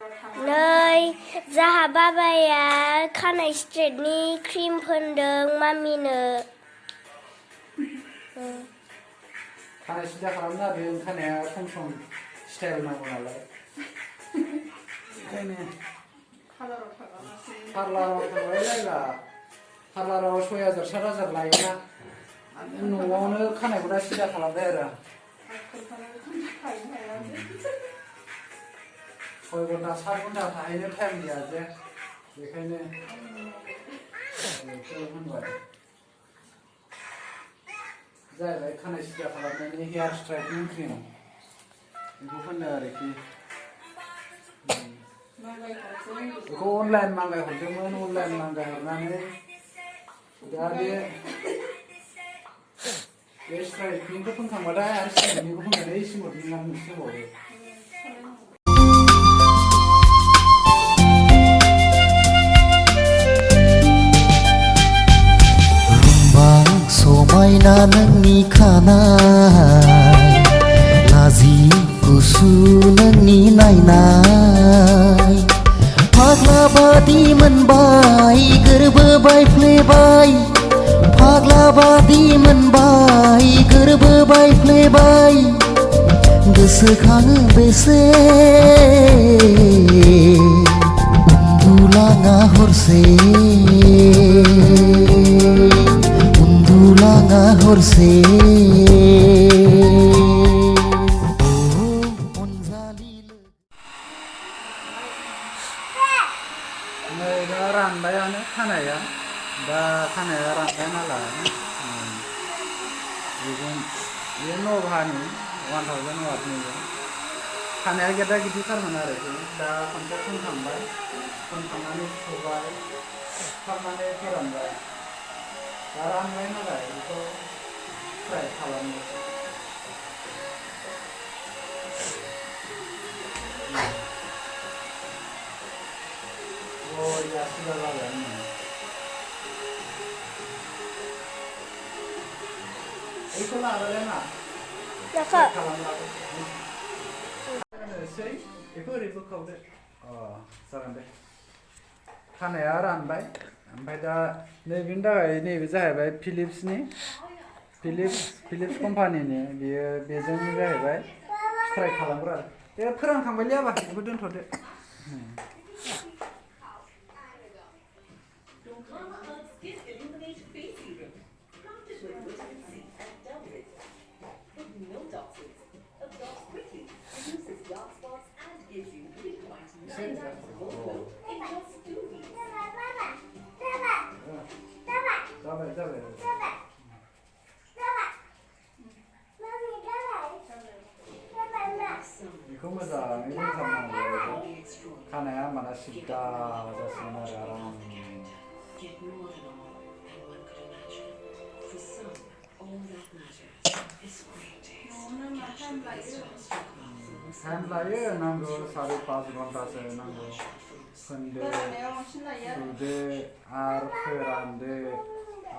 नै जाहा बाबाया खानाय स्ट्रेटनि क्रिम फोनदों मामिनो खानाय सिदा खालामना होदों खानाया सम सम स्टाइल नांगौ नालाय ओंखायनो पार्लाराव थांलाय लायला पार्लाराव 6000 7000 लायोना न'आवनो खानायखौ दा सिदा खालामबाय आरो 6 घन्टा 7 घन्टा थाहैनो टाइम गैया जे बेखायनो बेखौ होनबाय जाहैबाय खानाय सिदा खालामनायनि हेयार स्ट्राइटनिं क्रिम बेखौ फोनो आरोखि बेखौ अनलाइन मांगायहरदोंमोन अनलाइन मांगायहरनानै दा बे स्ट्राइटनिंखौ फोनखांबाथाय आरो स्ट्राइटनिंखौ फोननानै स्मुथनिं मोनसेबावो समायना नोंनि खानाय लाजि गुसु नोंनि नायनाय फाग्ला बादि मोनबाय गोरबो बायफ्लेबाय फाग्ला बादि मोनबाय गोरबो बायफ्लेबाय गोसोखाङो बेसे उन्दुलाङा हरसे उन्दुलाङा हरसे नै दा रानबायानो खानाया रानबाय नालाय बेयो नभानि 1000 वाटनि खानाया गेदा गिदिरथारमोन आरोखि दा खनसे फोनखांबाय फोनखांनानै सुबाय सुखांनानै फोरानबाय दा रानबाय नालाय बेखौ फ्राय खालामो बरिया सिदा जाबाय बेखौ लाबाय ना खालामलाबो बेखौ ओरै बोखावदो जागोन दे खानाया रानबाय ओमफ्राय दा नैबेनि थाखाय नैबे जाहैबाय फिलिप्स कम्पानिनि बेजों जाहैबाय स्ट्राइक खालामग्रा बे फोरानखांबायलै आबा बेखौ दोनथ'दो जाबाय बेखौ मोजाङै दोनथारनांगौ खानाया होमबाना सिदा जासिगोन आरो आराम टाइम लायो नांगौ 4-5 घन्टासो नांगौ फोनदो सुदो आरो फोरानदो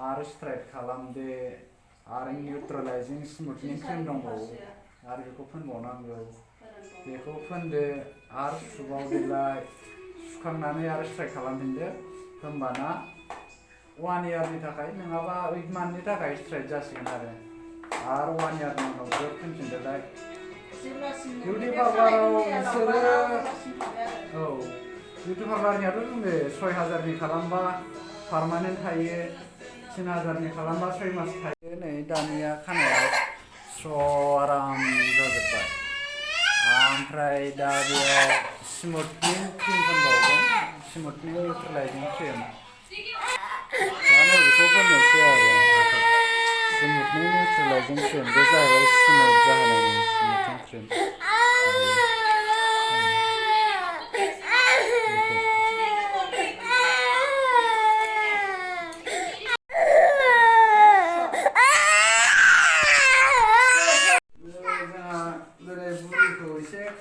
आरो स्ट्राइट खालामदो आरो निउट्रेलाइजिं स्मुथनिं क्रिम दंबावो आरो बेखौ फोनबावनांगौ बेखौ फोनदो आरो सुबावदोलाय सुखांनानै आरो स्ट्राइट खालामफिनदो होमबाना 1 इयारनि थाखाय नङाबा 8 मान्थनि थाखाय स्ट्राइट जासिगोन आरो 1 इयारनि उनाव ग्रोब फोनफिनदोलाय बिउटि पार्लाराव नोंसोरो बिउटि पार्लारनियाथ' जोङो 6000नि खालामबा पारमानेन्ट थायो 3000नि खालामबा 6 मास थायो नै दानिया खानाया आराम जाजोब्बाय ओमफ्राय दा बेयाव स्मुथनिं क्रिम फोनबावगोन स्मुथनिं निउट्रेलाइजिं क्रिम दा नैबेखौ फोननोसै आरो स्मुथनिं निउट्रेलाइजिं क्रिम बे जाहैबाय स्मुथ जाहोनायनि स्मुथनिं क्रिम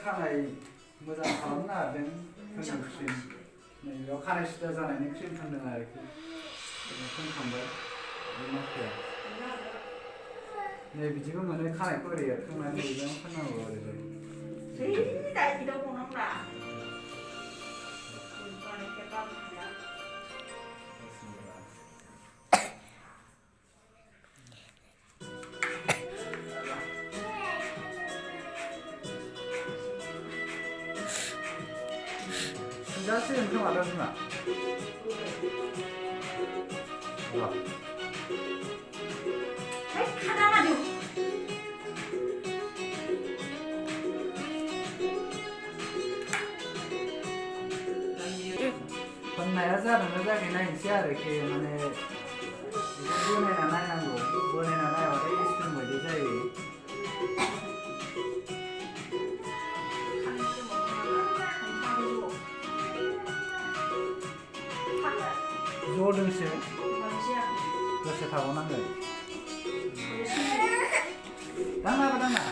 खानाय मोजां खालामनो हादों फोनदों क्रिम नैबेयाव खानाय सिदा जानायनि क्रिम फोनदों आरोखि फोनखांबाय बे माखाया नै बिदिबो मोनो खानायखौ ओरै एरखांनानै बेजों फोननांगौ ओरैजाय सुजासिगोन खोमा दा बिमा खननाया जादोंना जायाखै नायनोसै आरोखि माने बोनायना नायनांगौ बोनायना नायाबाथाय स्प्रिं बायदि जायो ज'दोंसो दसे थाबावनांगोन दाङाबा दाङा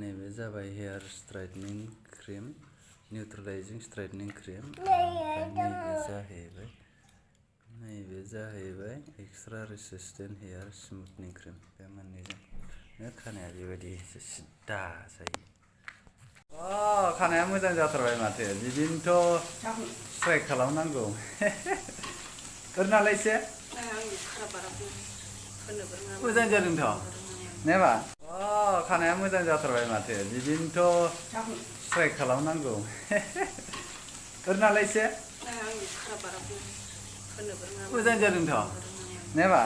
नैबे जाबाय हेयार स्ट्राइटनिं क्रिम निउट्रेलाइजिं स्ट्राइटनिं क्रिम नैबे जाहैबाय extra resistant hair smoothening cream बे मोननैजों खानाया बेबायदि सिदा जायो खानाया मोजां जाथारबाय माथो बिदिनोथ' स्ट्राइक खालामनांगौ ओरैनालाय एसे मोजां जादोंथ' नेबा खानाया मोजां जाथारबाय माथो बिदिनोथ' स्ट्राइक खालामनांगौ ओरैनालाय एसे मोजां जादोंथ' नेबा